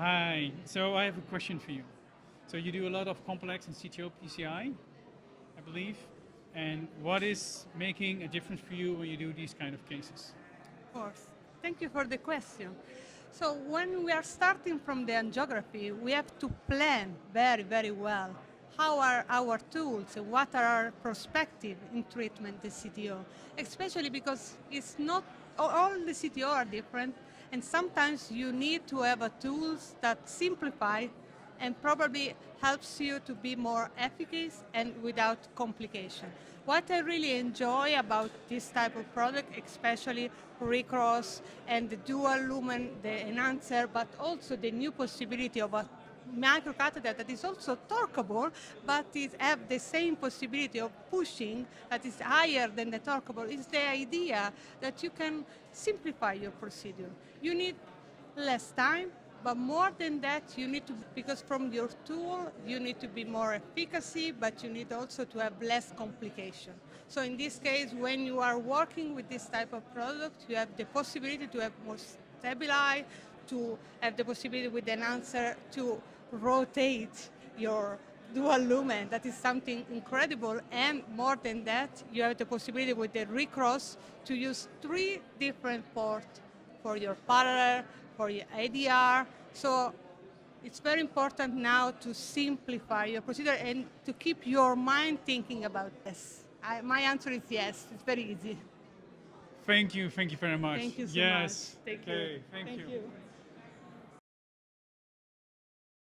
Hi. So I have a question for you. So you do a lot of complex and CTO PCI, I believe. And what is making a difference for you when you do these kind of cases? Of course. Thank you for the question. So when we are starting from the angiography, we have to plan very, very well how are our tools and what are our perspective in treatment the CTO, especially because it's not, all the CTO are different, and sometimes you need to have a tools that simplify and probably helps you to be more efficacious and without complication. What I really enjoy about this type of product, especially recross and the dual lumen, the enhancer, but also the new possibility of a microcatheter that is also torqueable, but it have the same possibility of pushing that is higher than the torqueable, is the idea that you can simplify your procedure. You need less time, but more than that, you need to, because from your tool, you need to be more efficacy, but you need also to have less complication. So in this case, when you are working with this type of product, you have the possibility to have more stabilize, to have the possibility with an answer to rotate your dual lumen. That is something incredible. And more than that, you have the possibility with the recross to use 3 different ports for your parallel, for your ADR. So it's very important now to simplify your procedure and to keep your mind thinking about this. My answer is yes, it's very easy. Thank you very much. Thank you so much. Yes. Thank Okay, you. thank you. You.